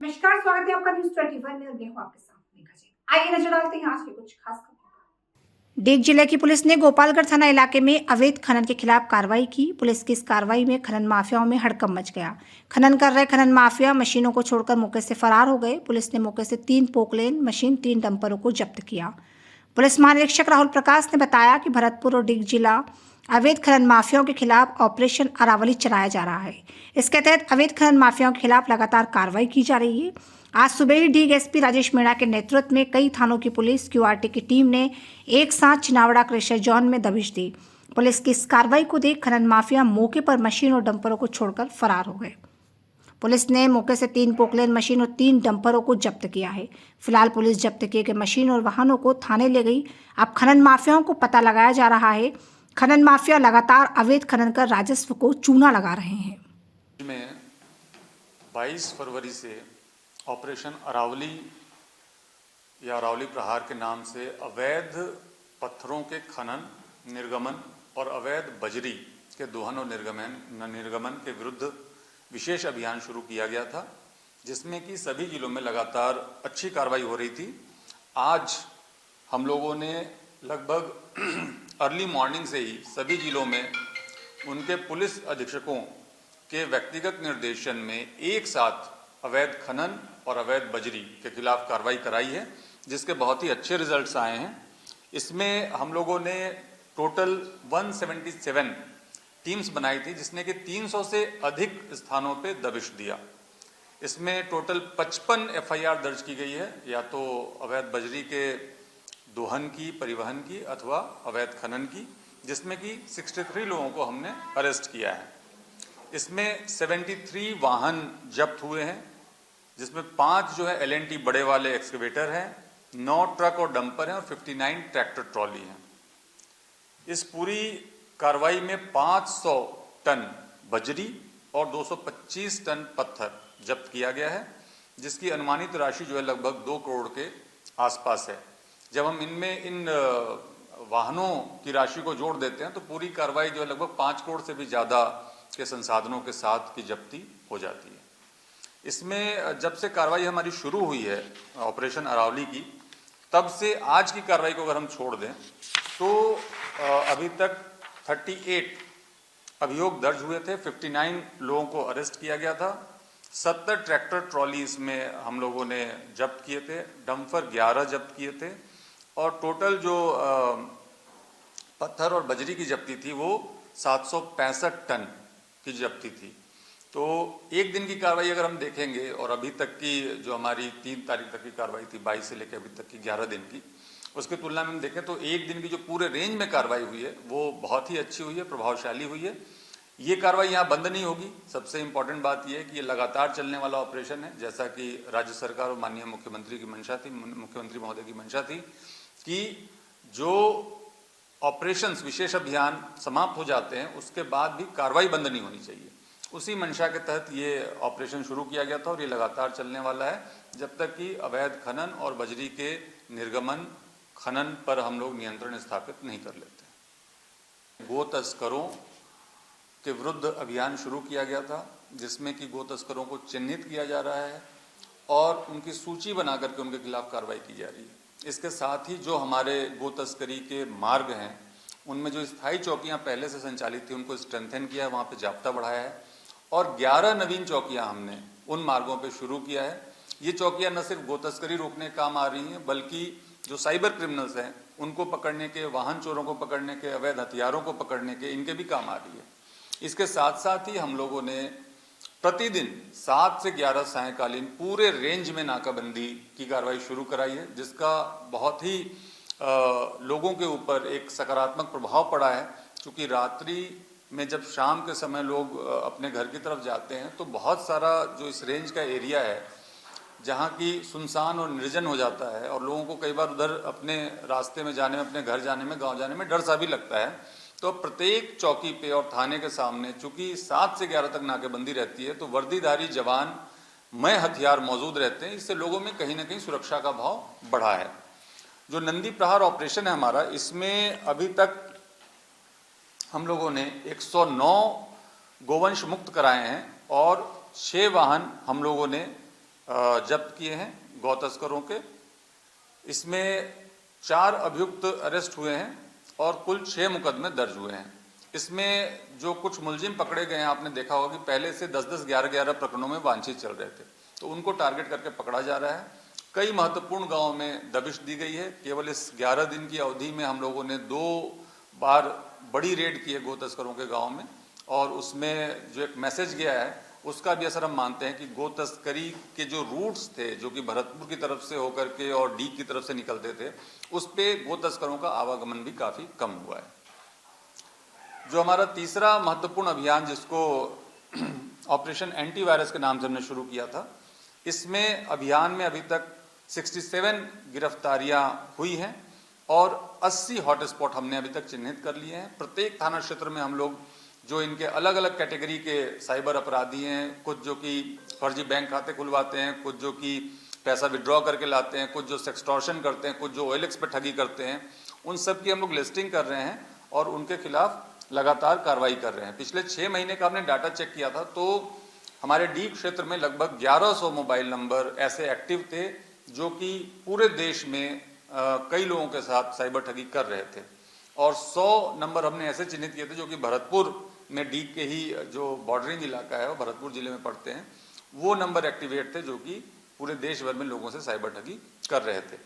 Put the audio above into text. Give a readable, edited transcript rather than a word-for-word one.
नमस्कार, स्वागत है आपका न्यूज़ 21 में और मैं हूं आपके साथ मेघा जी। आइए नजर डालते हैं आज के कुछ खास खबरों पर। देव जिले की पुलिस ने गोपालगढ़ थाना इलाके में अवैध खनन के खिलाफ कार्रवाई की। पुलिस की इस कार्रवाई में खनन माफियाओं में हड़कंप मच गया। खनन कर रहे खनन माफिया मशीनों को छोड़कर मौके से फरार हो गए। पुलिस ने मौके से 3 पोकलेन मशीन, 3 डंपरों को जब्त किया। पुलिस महानिरीक्षक राहुल प्रकाश ने बताया कि भरतपुर और डिग जिला अवैध खनन माफियाओं के खिलाफ ऑपरेशन अरावली चलाया जा रहा है। इसके तहत अवैध खनन माफियाओं के खिलाफ लगातार कार्रवाई की जा रही है। आज सुबह ही डिग एसपी राजेश मीणा के नेतृत्व में कई थानों की पुलिस क्यूआरटी की टीम ने एक साथ चिनावड़ा क्रेशर जोन में दबिश दी। पुलिस की इस कार्रवाई को देख खनन माफिया मौके पर मशीन और डंपरों को छोड़कर फरार हो गए। पुलिस ने मौके से 3 पोकलेन मशीन और 3 डंपरों को जब्त किया है। फिलहाल पुलिस जब्त किए गए मशीन और वाहनों को थाने ले गई। अब खनन माफियाओं को पता लगाया जा रहा है। खनन माफिया लगातार अवैध खनन कर राजस्व को चूना लगा रहे हैं। में 22 फरवरी से ऑपरेशन अरावली या अरावली प्रहार के नाम से अवैध पत्थरों के खनन, निर्गमन और अवैध बजरी के दोहन और निर्गमन के विरुद्ध विशेष अभियान शुरू किया गया था, जिसमें कि सभी जिलों में लगातार अच्छी कार्रवाई हो रही थी। आज हम लोगों ने लगभग अर्ली मॉर्निंग से ही सभी जिलों में उनके पुलिस अधीक्षकों के व्यक्तिगत निर्देशन में एक साथ अवैध खनन और अवैध बजरी के खिलाफ कार्रवाई कराई है, जिसके बहुत ही अच्छे रिजल्ट्स आए हैं। इसमें हम लोगों ने टोटल 177 टीम्स बनाई थी, जिसने कि 300 से अधिक स्थानों पे दबिश दिया। इसमें टोटल 55 एफआईआर दर्ज की गई है, या तो अवैध बजरी के दोहन की, परिवहन की अथवा अवैध खनन की, जिसमें कि 63 लोगों को हमने अरेस्ट किया है। इसमें 73 वाहन जब्त हुए हैं, जिसमें 5 जो है एलएनटी बड़े वाले एक्सकेवेटर हैं, 9 ट्रक और डंपर हैं और 59 ट्रैक्टर ट्रॉली हैं। इस पूरी कार्रवाई में 500 टन बजरी और 225 टन पत्थर जब्त किया गया है, जिसकी अनुमानित राशि जो है लगभग 2 करोड़ के आसपास है। जब हम इन वाहनों की राशि को जोड़ देते हैं तो पूरी कार्रवाई जो है लगभग 5 करोड़ से भी ज़्यादा के संसाधनों के साथ की जब्ती हो जाती है। इसमें जब से कार्रवाई हमारी शुरू हुई है ऑपरेशन अरावली की, तब से आज की कार्रवाई को अगर हम छोड़ दें तो अभी तक 38 अभियोग दर्ज हुए थे, 59 लोगों को अरेस्ट किया गया था, 70 ट्रैक्टर ट्रॉली इसमें हम लोगों ने जब्त किए थे, डंपर 11 जब्त किए थे और टोटल जो पत्थर और बजरी की जब्ती थी वो 765 टन की जब्ती थी। तो एक दिन की कार्रवाई अगर हम देखेंगे और अभी तक की जो हमारी 3 तारीख तक की कार्रवाई थी, 22 से लेकर अभी तक की 11 दिन की, उसकी तुलना में हम देखें तो एक दिन की जो पूरे रेंज में कार्रवाई हुई है वो बहुत ही अच्छी हुई है, प्रभावशाली हुई है। ये कार्रवाई यहाँ बंद नहीं होगी। सबसे इम्पोर्टेंट बात यह है कि ये लगातार चलने वाला ऑपरेशन है, जैसा कि राज्य सरकार और माननीय मुख्यमंत्री की मंशा थी, मुख्यमंत्री महोदय की मंशा थी कि जो ऑपरेशंस, विशेष अभियान समाप्त हो जाते हैं उसके बाद भी कार्रवाई बंद नहीं होनी चाहिए। उसी मंशा के तहत ये ऑपरेशन शुरू किया गया था और ये लगातार चलने वाला है जब तक कि अवैध खनन और बजरी के निर्गमन, खनन पर हम लोग नियंत्रण स्थापित नहीं कर लेते। गो तस्करों के विरुद्ध अभियान शुरू किया गया था, जिसमें कि गो तस्करों को चिन्हित किया जा रहा है और उनकी सूची बना करके उनके खिलाफ कार्रवाई की जा रही है। इसके साथ ही जो हमारे गो तस्करी के मार्ग हैं उनमें जो स्थायी चौकियां पहले से संचालित थी उनको स्ट्रेंथन किया है, वहाँ पे जाब्ता बढ़ाया है और 11 नवीन चौकियां हमने उन मार्गों पे शुरू किया है। ये चौकियां न सिर्फ गो तस्करी रोकने का काम आ रही हैं, बल्कि जो साइबर क्रिमिनल्स हैं उनको पकड़ने के, वाहन चोरों को पकड़ने के, अवैध हथियारों को पकड़ने के, इनके भी काम आ रही है। इसके साथ साथ ही हम लोगों ने प्रतिदिन 7 से 11 सायंकालीन पूरे रेंज में नाकाबंदी की कार्रवाई शुरू कराई है, जिसका बहुत ही लोगों के ऊपर एक सकारात्मक प्रभाव पड़ा है। क्योंकि रात्रि में जब शाम के समय लोग अपने घर की तरफ जाते हैं तो बहुत सारा जो इस रेंज का एरिया है जहाँ की सुनसान और निर्जन हो जाता है और लोगों को कई बार उधर अपने रास्ते में जाने में, अपने घर जाने में, गांव जाने में डर सा भी लगता है। तो प्रत्येक चौकी पे और थाने के सामने चूंकि 7 से 11 तक नाकेबंदी रहती है तो वर्दीधारी जवान में हथियार मौजूद रहते हैं। इससे लोगों में कहीं ना कहीं सुरक्षा का भाव बढ़ा है। जो नंदी प्रहार ऑपरेशन है हमारा, इसमें अभी तक हम लोगों ने 109 गोवंश मुक्त कराए हैं और 6 वाहन हम लोगों ने जब्त किए हैं गौ तस्करों के। इसमें 4 अभियुक्त अरेस्ट हुए हैं और कुल 6 मुकदमे दर्ज हुए हैं। इसमें जो कुछ मुलजिम पकड़े गए हैं, आपने देखा होगा कि पहले से 10-10, 11-11 प्रकरणों में वांछित चल रहे थे, तो उनको टारगेट करके पकड़ा जा रहा है। कई महत्वपूर्ण गांवों में दबिश दी गई है। केवल इस 11 दिन की अवधि में हम लोगों ने 2 बार बड़ी रेड की है गो तस्करों के गाँव में, और उसमें जो एक मैसेज गया है उसका भी असर हम मानते हैं कि गो तस्करी के जो रूट्स थे, जो कि भरतपुर की तरफ से होकर के और डी की तरफ से निकलते थे, उस पे गो तस्करों का आवागमन भी काफ़ी कम हुआ है। जो हमारा तीसरा महत्वपूर्ण अभियान, जिसको ऑपरेशन एंटीवायरस के नाम से हमने शुरू किया था, इसमें अभियान में अभी तक 67 गिरफ्तारियां हुई हैं और 80 हॉटस्पॉट हमने अभी तक चिन्हित कर लिए हैं। प्रत्येक थाना क्षेत्र में हम लोग जो इनके अलग अलग कैटेगरी के साइबर अपराधी हैं, कुछ जो कि फर्जी बैंक खाते खुलवाते हैं, कुछ जो कि पैसा विड्रॉ करके लाते हैं, कुछ जो सेक्सटॉर्शन करते हैं, कुछ जो OLX पे ठगी करते हैं, उन सब की हम लोग लिस्टिंग कर रहे हैं और उनके खिलाफ लगातार कार्रवाई कर रहे हैं। पिछले 6 महीने का हमने डाटा चेक किया था, तो हमारे डी क्षेत्र में लगभग 1100 मोबाइल नंबर ऐसे एक्टिव थे जो कि पूरे देश में कई लोगों के साथ साइबर ठगी कर रहे थे, और 100 नंबर हमने ऐसे चिन्हित किए थे जो कि भरतपुर में डी के ही जो बॉर्डरिंग इलाका है वो भरतपुर जिले में पड़ते हैं, वो नंबर एक्टिवेट थे जो कि पूरे देश भर में लोगों से साइबर ठगी कर रहे थे।